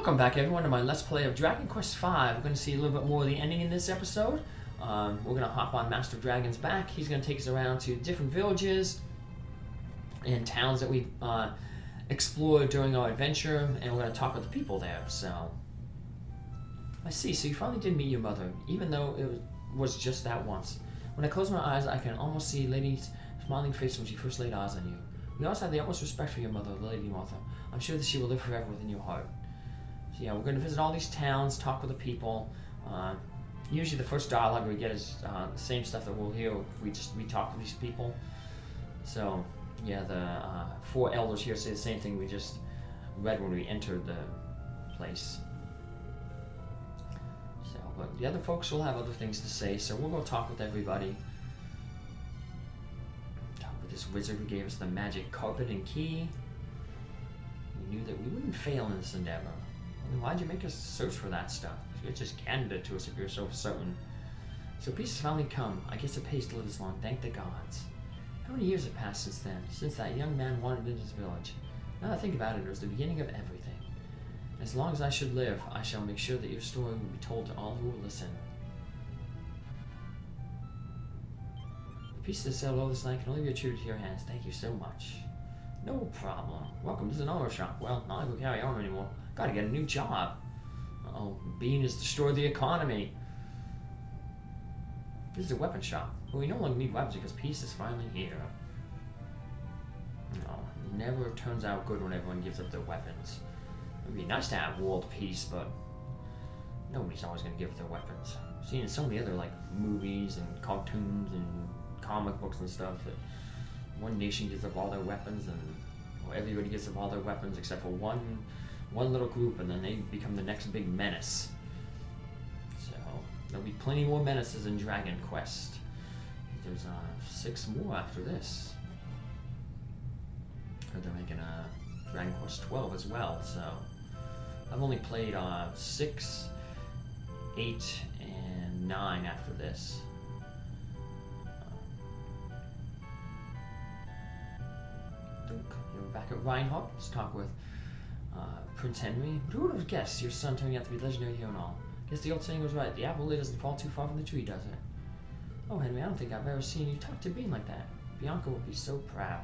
Welcome back, everyone, to my Let's Play of Dragon Quest V. We're going to see a little bit more of the ending in this episode. We're going to hop on Master Dragon's back. He's going to take us around to different villages and towns that we explored during our adventure, and we're going to talk with the people there. So, I see. So you finally did meet your mother, even though it was just that once. When I close my eyes, I can almost see Lady's smiling face when she first laid eyes on you. We also have the utmost respect for your mother, Lady Martha. I'm sure that she will live forever within your heart. So yeah, we're going to visit all these towns, talk with the people. Usually the first dialogue we get is the same stuff that we'll hear if we talk to these people. So yeah, the four elders here say the same thing we just read when we entered the place. So, but the other folks will have other things to say, so we'll go talk with everybody. Talk with this wizard who gave us the magic carpet and key. We knew that we wouldn't fail in this endeavor. Then why'd you make us search for that stuff? You just handed it to us if you're so certain. So peace has finally come. I guess it pays to live this long, thank the gods. How many years have passed since then, since that young man wandered into this village? Now that I think about it, it was the beginning of everything. As long as I should live, I shall make sure that your story will be told to all who will listen. The pieces that sailed over this night can only be attributed to your hands. Thank you so much. No problem. Welcome to the armor shop. Well, not able to carry armor anymore. Gotta get a new job. Uh-oh, Bean has destroyed the economy. This is a weapon shop. But we no longer need weapons because peace is finally here. No, it never turns out good when everyone gives up their weapons. It would be nice to have world peace, but nobody's always going to give up their weapons. I've seen in so many other like movies and cartoons and comic books and stuff that one nation gives up all their weapons and everybody gives up all their weapons except for one little group, and then they become the next big menace. So there'll be plenty more menaces in Dragon Quest. There's 6 more after this. Heard they're making a Dragon Quest 12 as well. So I've only played 6, 8, and 9 after this. We're back at Reinhardt. Let's talk with Prince Henry. But who would have guessed your son turning out to be legendary here and all? Guess the old saying was right. The apple really doesn't fall too far from the tree, does it? Oh, Henry, I don't think I've ever seen you talk to Bean like that. Bianca will be so proud.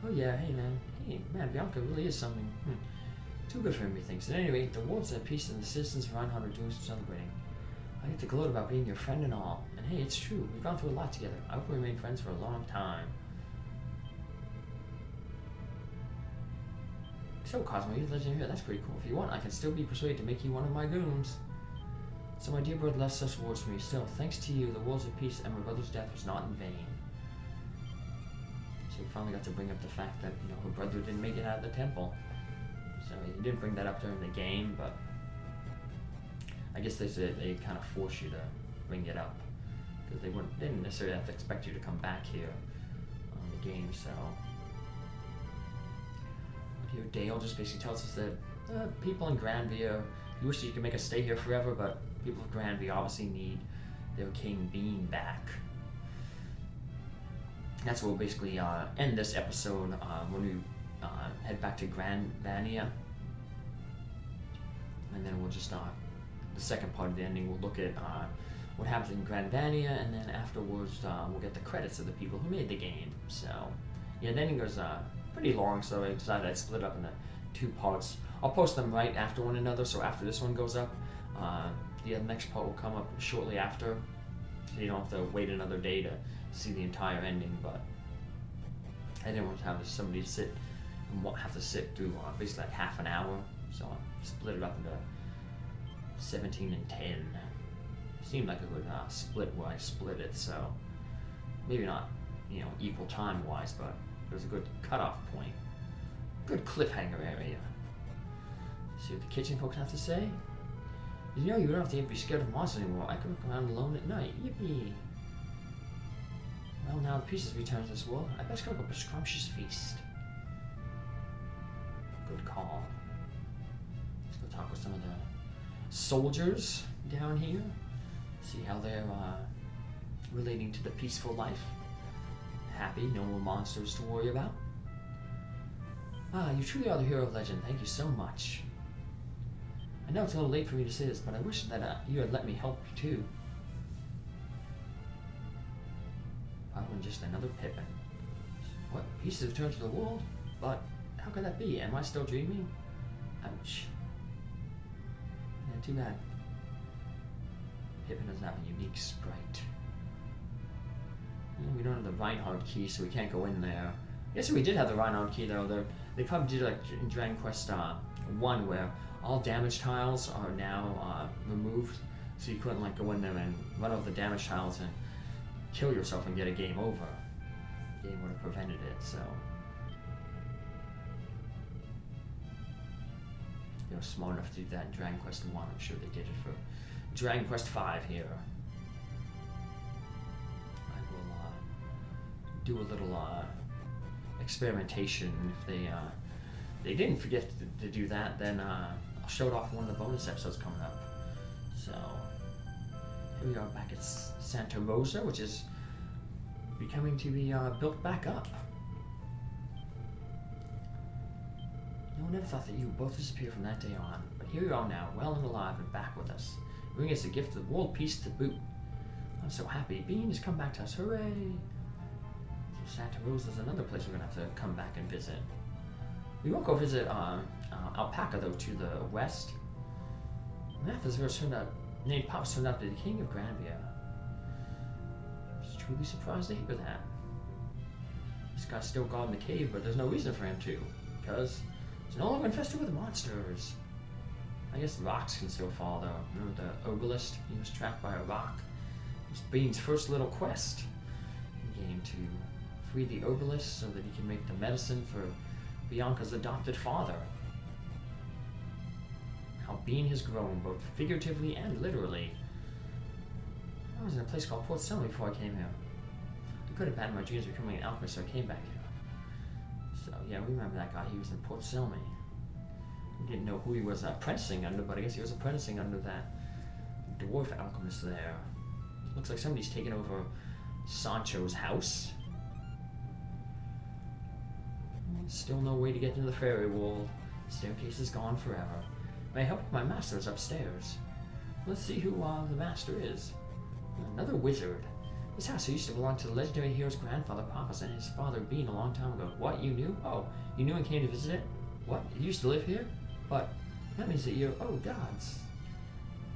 Oh yeah, hey man, Bianca really is something. Too good for him, methinks. At any rate, the world's at peace and the citizens of Reinhardt are doing some celebrating. I get to gloat about being your friend and all. And hey, it's true. We've gone through a lot together. I hope we remain friends for a long time. So, Cosmo, you're the legend here. That's pretty cool. If you want, I can still be persuaded to make you one of my goons. So my dear brother left such words for me. Still, thanks to you, the world's at peace and my brother's death was not in vain. So we finally got to bring up the fact that, her brother didn't make it out of the temple. So he didn't bring that up during the game, but I guess they kind of force you to bring it up. Because they didn't necessarily have to expect you to come back here on the game, so... Here, Dale just basically tells us that people in Granvia, you wish you could make us stay here forever, but people of Granvia obviously need their King Bean back. That's where we'll basically end this episode when we head back to Granvania. And then we'll just, the second part of the ending, we'll look at what happens in Granvania, and then afterwards we'll get the credits of the people who made the game. So, yeah, the ending goes pretty long, so I decided I'd split up into 2 parts. I'll post them right after one another, so after this one goes up, the next part will come up shortly after, so you don't have to wait another day to see the entire ending, but I didn't want to have somebody sit and have to sit through basically like half an hour, so I split it up into 17 and 10. Seemed like a good split where I split it, so maybe not, equal time-wise, but it was a good cutoff point. Good cliffhanger area. See what the kitchen folks have to say? You don't have to be scared of monsters anymore. I can walk around alone at night. Yippee! Well, now the pieces return to this world. I best cook up a scrumptious feast. Good call. Let's go talk with some of the soldiers down here. See how they're relating to the peaceful life. Happy, no more monsters to worry about. Ah, you truly are the hero of legend. Thank you so much. I know it's a little late for me to say this, but I wish that you had let me help you too. Probably just another Pippin. What? Pieces returned to the world? But how could that be? Am I still dreaming? Ouch. Yeah, too bad. Pippin doesn't have a unique sprite. Yeah, we don't have the Reinhardt key, so we can't go in there. Yes, we did have the Reinhardt key though. They probably did like in Dragon Quest 1, where all damage tiles are now removed, so you couldn't like go in there and run over the damage tiles and kill yourself and get a game over. The game would have prevented it, so. They were smart enough to do that in Dragon Quest 1. I'm sure they did it for Dragon Quest 5 here. I will do a little experimentation. If they didn't forget to do that, then I'll show it off in one of the bonus episodes coming up. So here we are back at Santa Rosa, which is becoming to be built back up. No one ever thought that you would both disappear from that day on, but here you are now, well and alive and back with us, bringing us a gift of world peace to boot. I'm so happy. Bean has come back to us. Hooray! So Santa Rosa is another place we're going to have to come back and visit. We won't go visit Alpaca, though, to the west. Mathis first turned out, named Pops turned out to be the king of Granvia. I was truly surprised to hear that. This guy's still guarding the cave, but there's no reason for him to, because it's no longer infested with monsters. I guess rocks can still fall, though. Remember the herbalist? He was trapped by a rock. It was Bean's first little quest in the game, to free the herbalist so that he can make the medicine for Bianca's adopted father. How Bean has grown, both figuratively and literally. I was in a place called Port Selmy before I came here. I could have had my dreams of becoming an alchemist, so I came back here. So yeah, we remember that guy. He was in Port Selmy. We didn't know who he was apprenticing under, but I guess he was apprenticing under that dwarf alchemist there. Looks like somebody's taken over Sancho's house. Still no way to get into the fairy world. The staircase is gone forever. May I help you? My master is upstairs. Let's see who the master is. Another wizard. This house used to belong to the legendary hero's grandfather, Pappas, and his father, Bean, a long time ago. What, you knew? Oh, you knew and came to visit it? What, you used to live here? But that means that you're, oh gods,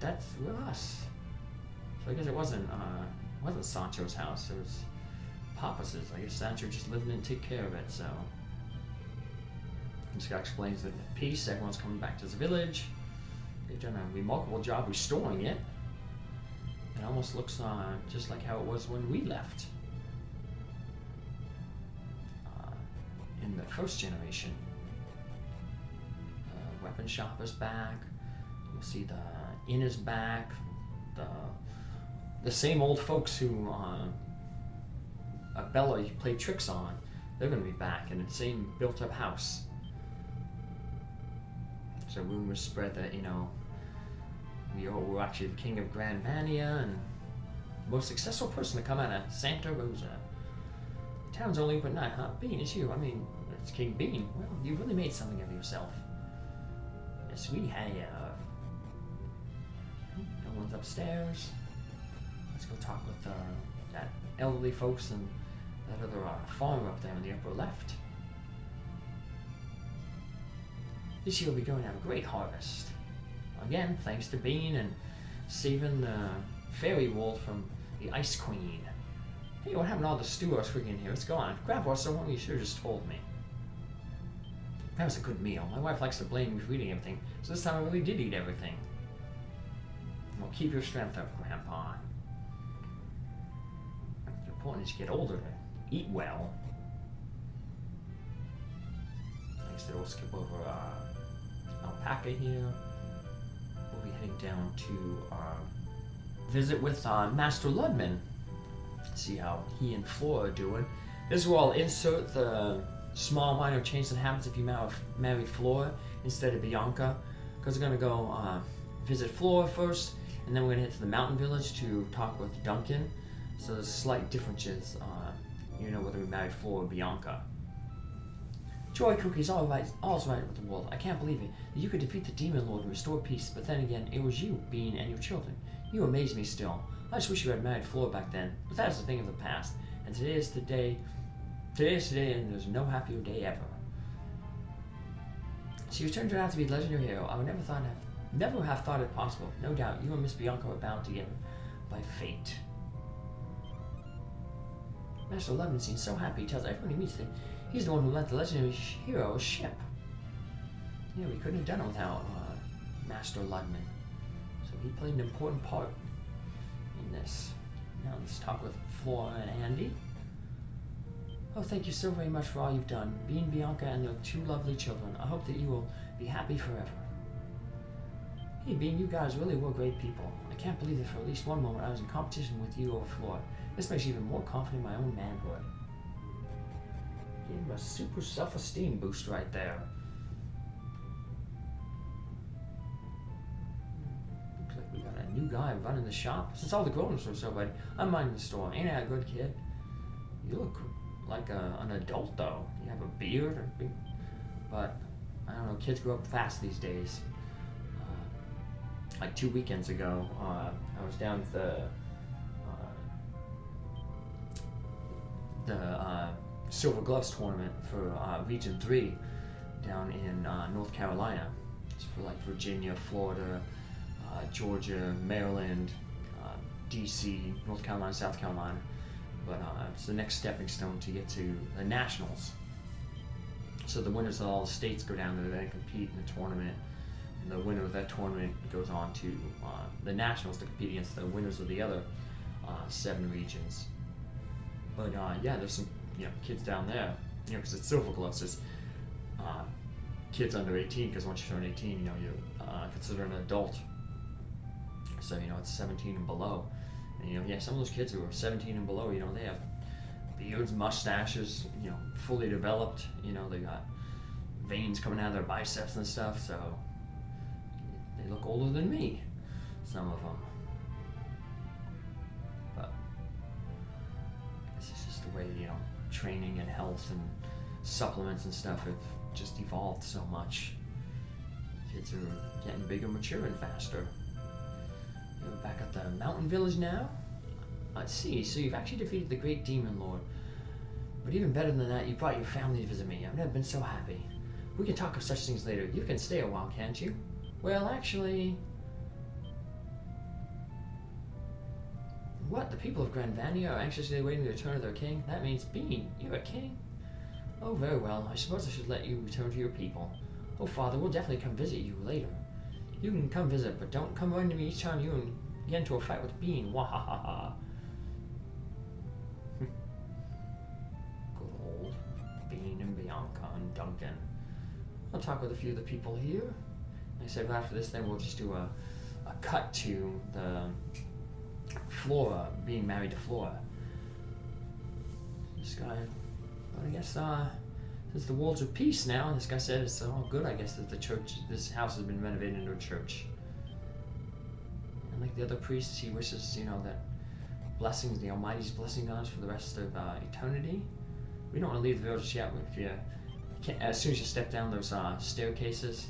we're us. So I guess it wasn't Sancho's house, it was Pappas's. I guess Sancho just lived in it and took care of it, so. This guy explains that at peace, everyone's coming back to the village. They've done a remarkable job restoring it. It almost looks just like how it was when we left. In the first generation. The weapon shop is back. You'll see the inn is back. The same old folks who Bella played tricks on, they're going to be back in the same built-up house. So rumors spread that, we're actually the king of Granvania and most successful person to come out of Santa Rosa. The town's only open at night, huh? Bean, it's you. I mean, it's King Bean. Well, you really made something of yourself. Yes, we have. No one's upstairs. Let's go talk with that elderly folks and that other farmer up there in the upper left. This year we'll be going to have a great harvest. Again, thanks to Bean and saving the fairy world from the Ice Queen. Hey, what happened to all the stew I was cooking here? It's gone. Grandpa, so long you should have just told me. That was a good meal. My wife likes to blame me for eating everything, so this time I really did eat everything. Well, keep your strength up, Grandpa. It's important as you get older to eat well. Next, we'll skip over Alpaca here. We'll be heading down to visit with Master Ludman. See how he and Flora are doing. This is where I'll insert the small minor change that happens if you marry Flora instead of Bianca. Because we're going to go visit Flora first, and then we're going to head to the mountain village to talk with Duncan. So there's slight differences, whether we married Flora or Bianca. Joy cookies, all's right with the world. I can't believe it. That you could defeat the demon lord and restore peace, but then again, it was you, Bean, and your children. You amaze me still. I just wish you had married Flora back then, but that is a thing of the past. And today is today, and there's no happier day ever. So you turned out to be a legendary hero. I would never have thought it possible. No doubt, you and Miss Bianca were bound together by fate. Master Levin seems so happy. He tells everyone he meets that he's the one who lent the legendary hero a ship. Yeah, we couldn't have done it without Master Ludman. So he played an important part in this. Now let's talk with Flora and Andy. Oh, thank you so very much for all you've done. Bean, Bianca, and their two lovely children. I hope that you will be happy forever. Hey, Bean, you guys really were great people. I can't believe that for at least one moment I was in competition with you over Flora. This makes me even more confident in my own manhood. Gave him a super self-esteem boost right there. Looks like we got a new guy running the shop. Since all the grown-ups are so bad, I'm minding the store. Ain't I a good kid? You look like an adult, though. You have a beard, but I don't know. Kids grow up fast these days. Like 2 weekends ago, I was down at the Silver Gloves tournament for Region 3 down in North Carolina. It's for like Virginia, Florida, Georgia, Maryland, DC, North Carolina, South Carolina. But it's the next stepping stone to get to the Nationals. So the winners of all the states go down there and compete in the tournament. And the winner of that tournament goes on to the Nationals to compete against the winners of the other 7 regions. But yeah, there's some kids down there, because it's Silver Gloves. There's kids under 18, because once you turn 18, you're considered an adult. So it's 17 and below. And some of those kids who are 17 and below, they have beards, mustaches, fully developed. They got veins coming out of their biceps and stuff. So they look older than me, some of them. But this is just the way, training and health and supplements and stuff have just evolved so much. Kids are getting bigger, mature, and faster. We're back at the mountain village now. Let's see, so you've actually defeated the great demon lord. But even better than that, you brought your family to visit me. I've never been so happy. We can talk of such things later. You can stay a while, can't you? Well, actually... What? The people of Granvania are anxiously awaiting the return of their king? That means Bean, you're a king? Oh, very well. I suppose I should let you return to your people. Oh, Father, we'll definitely come visit you later. You can come visit, but don't come running to me each time you get into a fight with Bean. Wahahaha. Good old Bean and Bianca and Duncan. I'll talk with a few of the people here. I said after this, then we'll just do a cut to the Flora being married to Flora. This guy, well, I guess since the world's at peace now, this guy said it's all good. I guess that the church, this house has been renovated into a church. And like the other priests, he wishes, that blessings, the Almighty's blessing on us for the rest of eternity. We don't want to leave the village yet. If you as soon as you step down those staircases,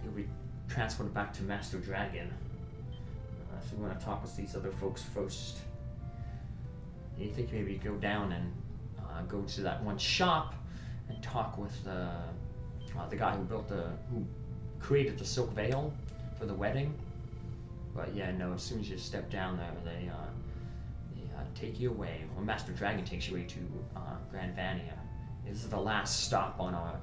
you'll be transported back to Master Dragon. So we want to talk with these other folks first. You think maybe go down and go to that one shop and talk with the guy who created the silk veil for the wedding. But yeah, no. As soon as you step down there, they take you away. Well, Master Dragon takes you away to Granvania. This is the last stop on our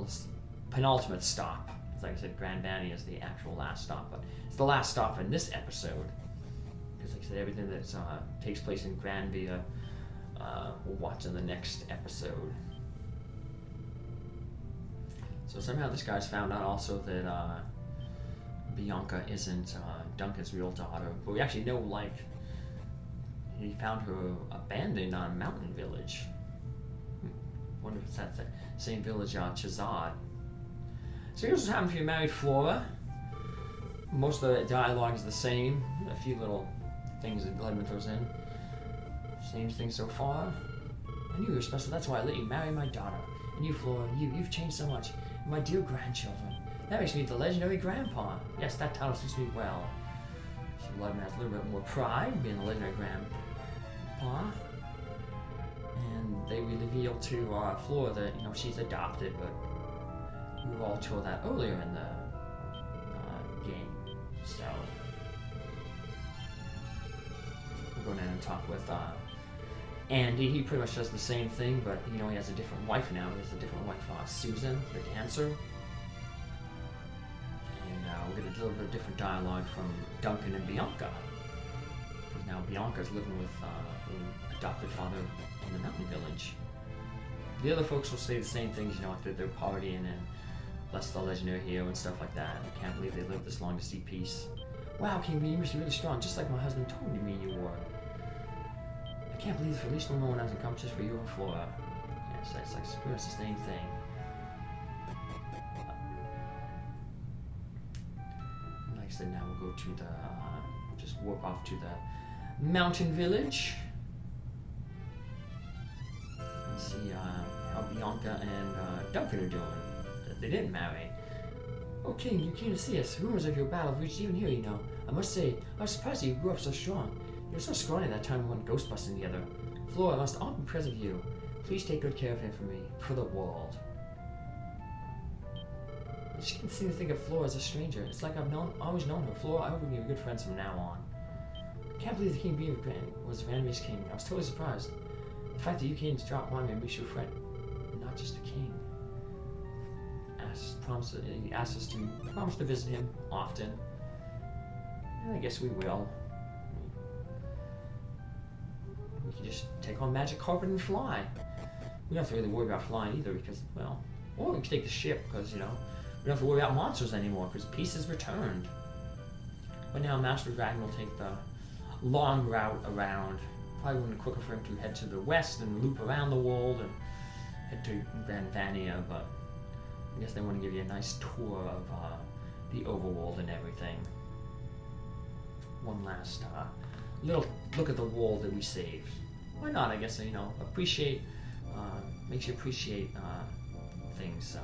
it's penultimate stop. Like I said, Granvania is the actual last stop, but it's the last stop in this episode. Because like I said, everything that takes place in Granvia, we'll watch in the next episode. So somehow this guy's found out also that Bianca isn't Duncan's real daughter. But we actually know, he found her abandoned on a mountain village. Wonder if it's that same village, Chazad. So here's what happens if you married Flora. Most of the dialogue is the same. A few little things that Gledman throws in. Same thing so far. I knew you were special, that's why I let you marry my daughter. And you, Flora, you've changed so much. My dear grandchildren, that makes me the legendary grandpa. Yes, that title suits me well. She let him have a little bit more pride, being the legendary grandpa. And they reveal to Flora that, she's adopted, but we were all told that earlier in the game. So we'll go down and talk with Andy. He pretty much does the same thing, but he has a different wife now. He has a different wife, Susan, the dancer. And we'll get a little bit of different dialogue from Duncan and Bianca. Because now Bianca's living with her adopted father in the mountain village. The other folks will say the same things, like they're partying and bless the legendary hero and stuff like that. I can't believe they lived this long to see peace. Wow, King B, you must be really strong, just like my husband told me you were. I can't believe the Felice no one hasn't come just for you and Flora. Yes, it's like it's the same thing. Like I said, now we'll go to the, just warp off to the mountain village. And see how Bianca and Duncan are doing. They didn't marry. Oh, King, you came to see us. Rumors of your battle have reached even here, I must say, I was surprised that you grew up so strong. You were so scrawny that time we went ghost busting together. Flora, I must often be proud of you. Please take good care of him for me, for the world. I just can't seem to think of Flora as a stranger. It's like I've always known her. Flora, I hope we can be good friends from now on. I can't believe the King Bee was Vandermeer's king. I was totally surprised. The fact that you came to drop one and makes you a friend, not just a king. He asked us to promise to visit him often. And I guess we will. We can just take on magic carpet and fly. We don't have to really worry about flying either because, or we can take the ship because, we don't have to worry about monsters anymore because peace is returned. But now Master Dragon will take the long route around. Probably would be quicker for him to head to the west and loop around the world and head to Granvania, but I guess they want to give you a nice tour of the overworld and everything. One last little look at the world that we saved. Why not? I guess, appreciate, makes you appreciate things. So,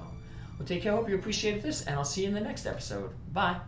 well, take care. I hope you appreciated this, and I'll see you in the next episode. Bye.